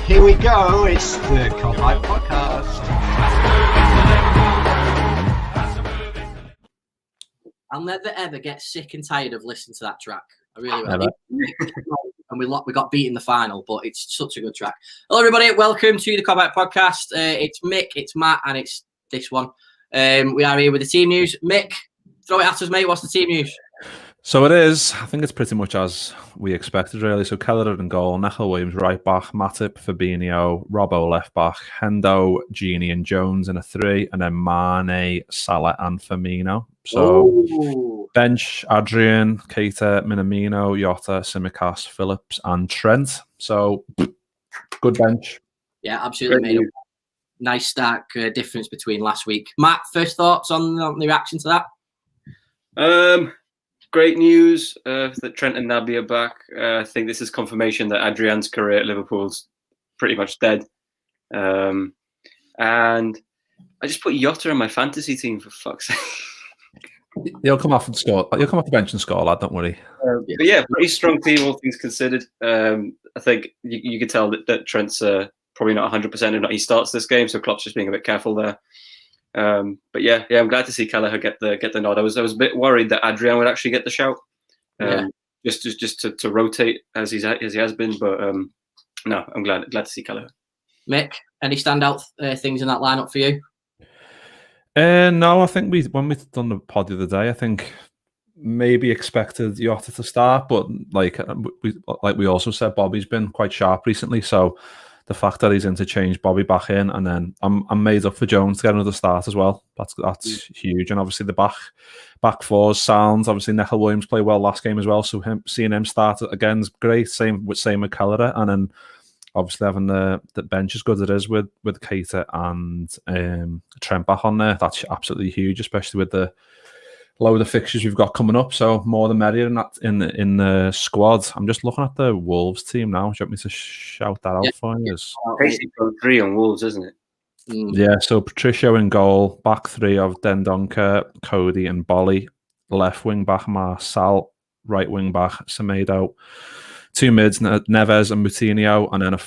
Here we go. It's the Kopite podcast. I'll never ever get sick and tired of listening to that track. I really will. And we got beat in the final, but it's such a good track. Hello, everybody. Welcome to the Kopite podcast. It's Mick, it's Matt, and it's this one. We are here with the team news. Mick, throw it at us, mate. What's the team news? So it is. I think it's pretty much as we expected, really. So Keller in goal, Nechel Williams right back, Matip, Fabinho, Robbo left back, Hendo, Gini and Jones in a 3, and then Mane, Salah and Firmino. So bench, Adrian, Keita, Minamino, Jota, Tsimikas, Phillips and Trent. So good bench. Yeah, absolutely made up. Nice stark difference between last week. Matt, first thoughts on the reaction to that? Great news that Trent and Naby are back. I think this is confirmation that Adrian's career at Liverpool's pretty much dead. And I just put Jota on my fantasy team, for fuck's sake. He'll come off and score. He'll come off the bench and score, lad. Don't worry. But yeah, pretty strong team, all things considered. I think you could tell that Trent's probably not 100%. If not, he starts this game, so Klopp's just being a bit careful there. But yeah, I'm glad to see Kelleher get the nod. I was a bit worried that Adrian would actually get the shout, just to rotate as he has been. But no, I'm glad to see Kelleher. Mick, any standout things in that lineup for you? No, I think when we done the pod the other day, I think maybe expected Jota to start, but like we also said, Bobby's been quite sharp recently, so the fact that he's interchanged Bobby back in, and then I'm made up for Jones to get another start as well. That's huge, and obviously the back fours sounds. Obviously Nechel Williams played well last game as well, so seeing him start again is great. Same with Keller, and then obviously having the bench as good as it is with Keita and Trent back on there. That's absolutely huge, especially with the load of fixtures we've got coming up. So more the merrier in the squad. I'm just looking at the Wolves team now. Do you want me to shout that out for you? Basically 3 on Wolves, isn't it? Yeah, so Patricio in goal, back 3 of Dendoncker, Cody and Bolly, left wing back Marçal, right wing back Semedo, 2 mids Neves and Moutinho, and then a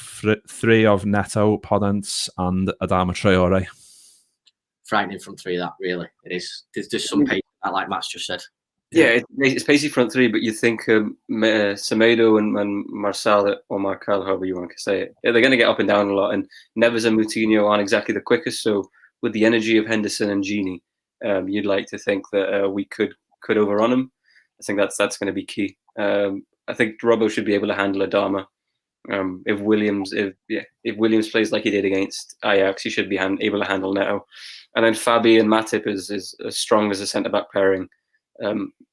3 of Neto, Podence and Adama Traore. Frightening from 3, that really it is. There's just some pace that, like Matt's just said. Yeah, it's pacey front 3, but you think Semedo and Marçal, or Marcal, however you want to say it, they're going to get up and down a lot, and Neves and Moutinho aren't exactly the quickest. So with the energy of Henderson and Gini, you'd like to think that we could overrun them. I think that's going to be key. I think Robbo should be able to handle Adama. If Williams plays like he did against Ajax, he should be able to handle Neto. And then Fabi and Matip is as strong as a centre-back pairing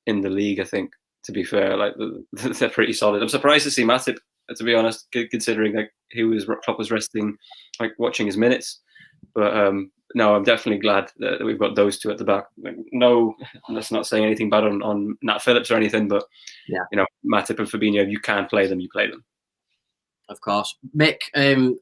in the league, I think, to be fair. Like they're pretty solid. I'm surprised to see Matip, to be honest, considering like Klopp was resting, like watching his minutes. But no, I'm definitely glad that we've got those 2 at the back. Like, no, let's not say anything bad on Nat Phillips or anything, but yeah, Matip and Fabinho, if you can play them, you play them. Of course. Mick,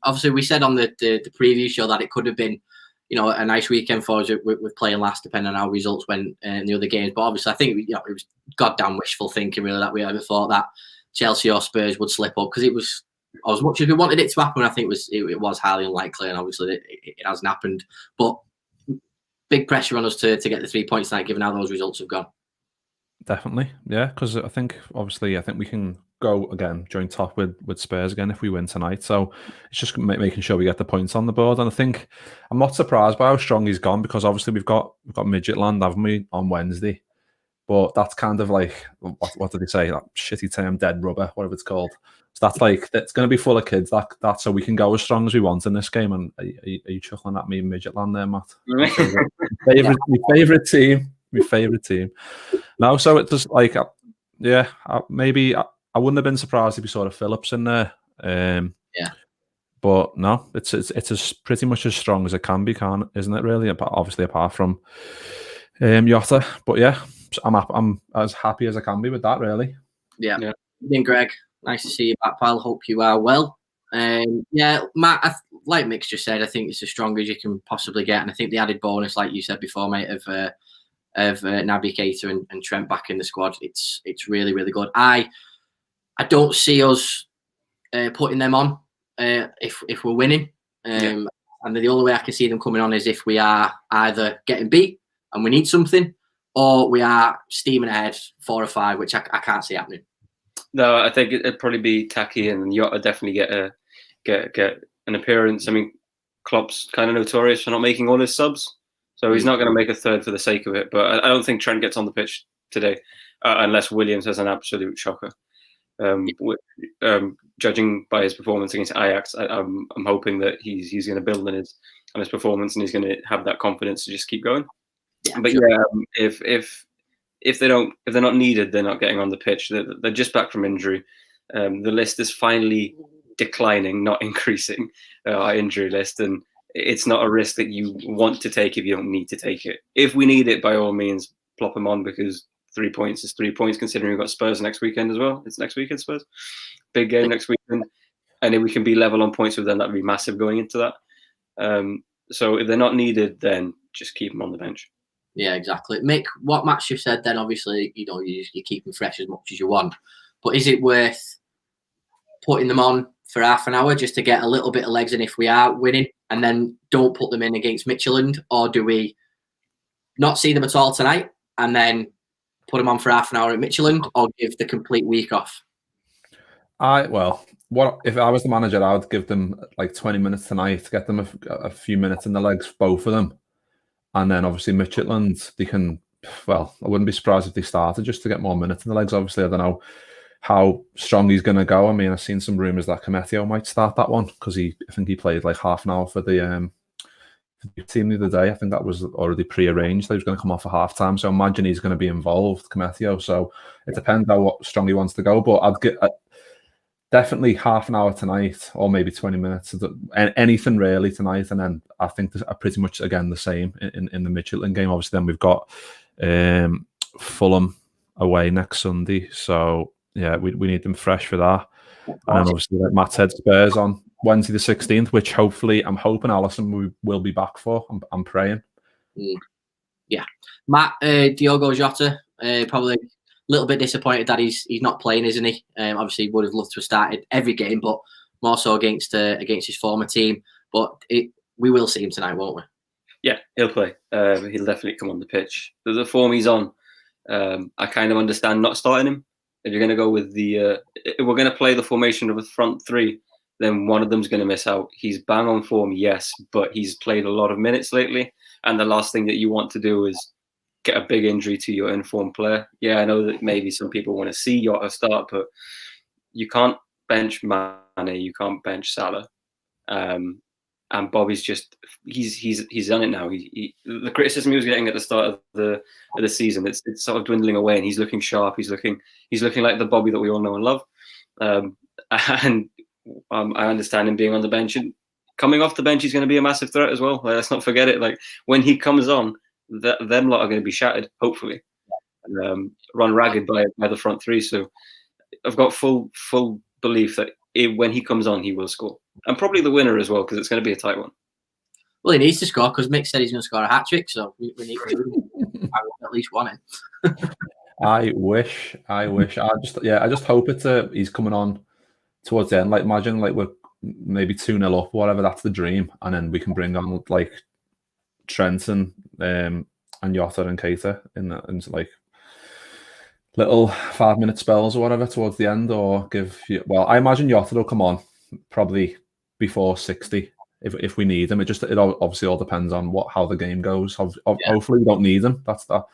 obviously we said on the preview show that it could have been, a nice weekend for us with playing last, depending on how results went in the other games. But obviously, I think it was goddamn wishful thinking, really, that we ever thought that Chelsea or Spurs would slip up, because it was, as much as we wanted it to happen, I think it was highly unlikely, and obviously it hasn't happened. But big pressure on us to get the 3 points tonight, given how those results have gone. Definitely, yeah, because I think we can go again, join top with Spurs again if we win tonight. So it's just making sure we get the points on the board. And I think I'm not surprised by how strong he's gone, because obviously we've got Midgetland, haven't we, on Wednesday? But that's kind of like, what did he say? That shitty term, dead rubber, whatever it's called. So that's like, it's going to be full of kids. That so we can go as strong as we want in this game. And are you chuckling at me, Midgetland there, Matt? My favourite team. My favourite team. No, so it just like, maybe I wouldn't have been surprised if we saw the Phillips in there. But no, it's as pretty much as strong as it can be, isn't it? Really, obviously apart from Jota. But yeah, I'm as happy as I can be with that. Really. Yeah. Then Greg, nice to see you back, pal. Hope you are well. Yeah, Matt, like Mick's just said, I think it's as strong as you can possibly get, and I think the added bonus, like you said before, mate, of Naby, Keita and Trent back in the squad, it's really, really good. I don't see us putting them on if we're winning. And the only way I can see them coming on is if we are either getting beat and we need something, or we are steaming ahead 4 or 5, which I can't see happening. No, I think it'd probably be Taki and Jota definitely get an appearance. I mean, Klopp's kind of notorious for not making all his subs, so he's not going to make a third for the sake of it. But I don't think Trent gets on the pitch today unless Williams has an absolute shocker. Judging by his performance against Ajax, I'm hoping that he's going to build on his performance and he's going to have that confidence to just keep going. Yeah, but sure. If they're not needed, they're not getting on the pitch. They're just back from injury. The list is finally declining, not increasing. Our injury list, and it's not a risk that you want to take if you don't need to take it. If we need it, by all means, plop them on, because 3 points is 3 points. Considering we've got Spurs next weekend as well. It's next weekend, Spurs. Big game next weekend, and if we can be level on points with them, that'd be massive going into that. So if they're not needed, then just keep them on the bench. Yeah, exactly. Mick, what Matt you've said then, obviously, you keep them fresh as much as you want. But is it worth putting them on for half an hour just to get a little bit of legs in if we are winning, and then don't put them in against Midtjylland? Or do we not see them at all tonight and then put them on for half an hour at Midtjylland, or give the complete week off? What if I was the manager? I would give them like 20 minutes tonight to get them a few minutes in the legs, both of them. And then obviously Midtjylland, they can, I wouldn't be surprised if they started just to get more minutes in the legs. Obviously, I don't know how strong he's going to go. I mean, I've seen some rumours that Kopite might start that one, because I think he played like half an hour for the team the other day. I think that was already pre-arranged. He was going to come off at half time. So I imagine he's going to be involved, Kopite. So it depends how strong he wants to go. But I'd get definitely half an hour tonight, or maybe 20 minutes, anything really tonight. And then I think pretty much again the same in the Midtjylland game. Obviously, then we've got Fulham away next Sunday. So yeah, we need them fresh for that. And then obviously, like Matt said, Spurs on Wednesday the 16th, which hopefully I'm hoping Alisson will be back for. I'm praying. Yeah, Matt, Diogo Jota, probably a little bit disappointed that he's not playing, isn't he? Obviously, would have loved to have started every game, but more so against his former team. But we will see him tonight, won't we? Yeah, he'll play. He'll definitely come on the pitch. The form he's on, I kind of understand not starting him. If you're going to go with if we're going to play the formation of a front three, then one of them's going to miss out. He's bang on form, yes, but he's played a lot of minutes lately, and the last thing that you want to do is get a big injury to your informed player. Yeah, I know that maybe some people want to see Jota start, but you can't bench Mane, you can't bench Salah, and Bobby's just he's done it now. The criticism he was getting at the start of the season, it's sort of dwindling away, and he's looking sharp. He's looking like the Bobby that we all know and love. And I understand him being on the bench, and coming off the bench, he's going to be a massive threat as well. Let's not forget it. Like when he comes on, them lot are going to be shattered, hopefully, and run ragged by the front three. So I've got full belief that when he comes on, he will score, and probably the winner as well, because it's going to be a tight one. Well, he needs to score, because Mick said he's going to score a hat trick, so we need to at least one in. I wish. I just hope he's coming on towards the end. Like imagine like we're maybe 2-0 up, whatever. That's the dream, and then we can bring on like Trent and Jota and Keita in like little 5-minute spells or whatever towards the end, or I imagine Jota will come on probably before 60 if we need him. It obviously all depends on how the game goes. Hopefully we don't need him. That's that.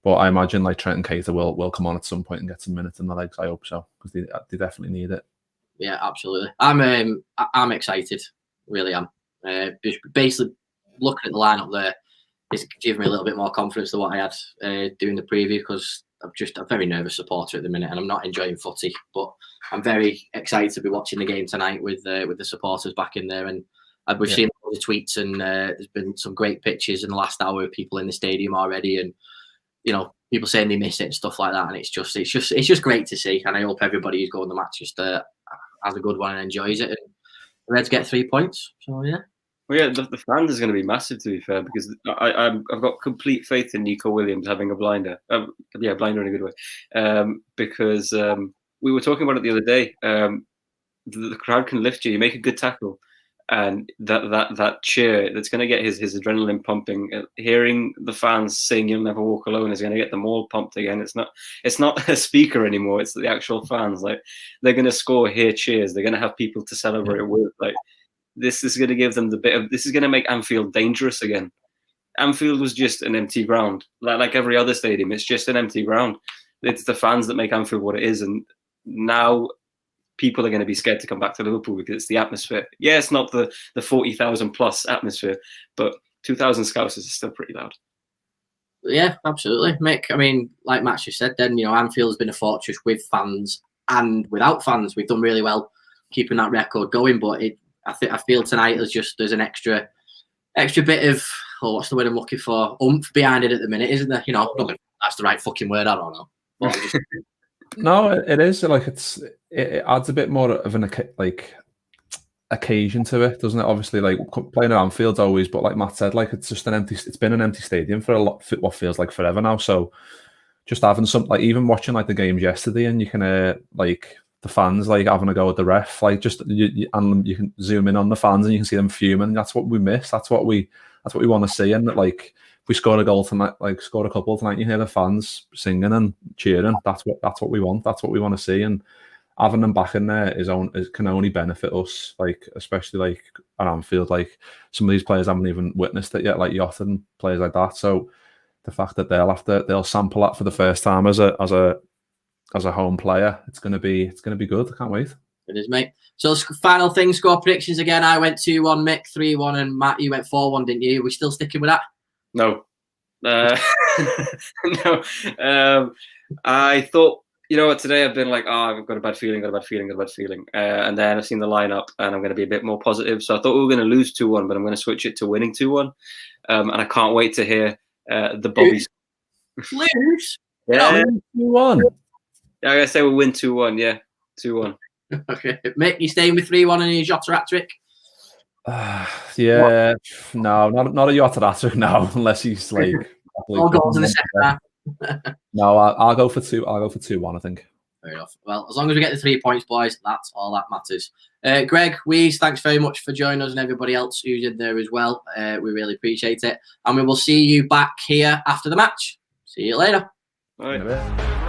But I imagine like Trent and Keita will come on at some point and get some minutes in the legs. I hope so, because they definitely need it. Yeah, absolutely. I'm excited. Really am. Just basically looking at the lineup there, it's giving me a little bit more confidence than what I had doing the preview, because I'm a very nervous supporter at the minute, and I'm not enjoying footy. But I'm very excited to be watching the game tonight with the supporters back in there. And we've seen all the tweets, and there's been some great pictures in the last hour of people in the stadium already, and people saying they miss it and stuff like that. And it's just great to see. And I hope everybody who's going to the match just has a good one and enjoys it. And the Reds get 3 points. So yeah. Well, yeah, the fans is going to be massive, to be fair, because I've got complete faith in Nico Williams having a blinder. Blinder in a good way. Because we were talking about it the other day. the crowd can lift you. You make a good tackle, and that cheer that's going to get his adrenaline pumping. Hearing the fans sing "You'll Never Walk Alone" is going to get them all pumped again. It's not a speaker anymore. It's the actual fans. Like, they're going to score, hear cheers. They're going to have people to celebrate with. Like, this is going to give them this is going to make Anfield dangerous again. Anfield was just an empty ground, like every other stadium. It's just an empty ground. It's the fans that make Anfield what it is, and now people are going to be scared to come back to Liverpool because it's the atmosphere. Yeah, it's not the 40,000 plus atmosphere, but 2,000 Scousers is still pretty loud. Yeah, absolutely, Mick. I mean, like Matt just said, then Anfield has been a fortress with fans and without fans. We've done really well keeping that record going, but I feel tonight there's an extra bit of, what's the word I'm looking for? Oomph behind it at the minute, isn't there? That's the right fucking word. I don't know. But no, it is like it adds a bit more of an occasion to it, doesn't it? Obviously, like playing at Anfield's always, but like Matt said, like it's been an empty stadium for what feels like forever now. So just having some, like, even watching like the games yesterday, and you can like the fans like having a go at the ref, like just and you can zoom in on the fans and you can see them fuming. That's what we miss. That's what we want to see. And like, if we score a goal tonight, like score a couple tonight, you hear the fans singing and cheering. That's what we want. That's what we want to see. And having them back in there can only benefit us. Like, especially like at Anfield, like some of these players haven't even witnessed it yet, like Jota and players like that. So the fact that they'll sample that for the first time as a home player, it's gonna be good. I can't wait. It is, mate. So final thing, score predictions again. I went 2-1, Mick 3-1, and Matt, you went 4-1, didn't you? Are we still sticking with that? No. No. I thought, today I've been like, I've got a bad feeling. And then I've seen the lineup and I'm going to be a bit more positive. So I thought we were going to lose 2-1, but I'm going to switch it to winning 2-1. And I can't wait to hear the Bobbies. Lose? Yeah, 2-1. Yeah, I'm going to say we'll win 2-1. Yeah, 2-1. Okay. Mick, you staying with 3-1 and your Jota hat-trick? Yeah, what? No, not a Jota hat-trick, no, unless he's like all goals in the second half. No, I'll go for 2. I'll go for 2-1, I think. Fair enough. Well, as long as we get the 3 points, boys, that's all that matters. Greg, Weeze, thanks very much for joining us, and everybody else who's in there as well. We really appreciate it. And we will see you back here after the match. See you later. All right.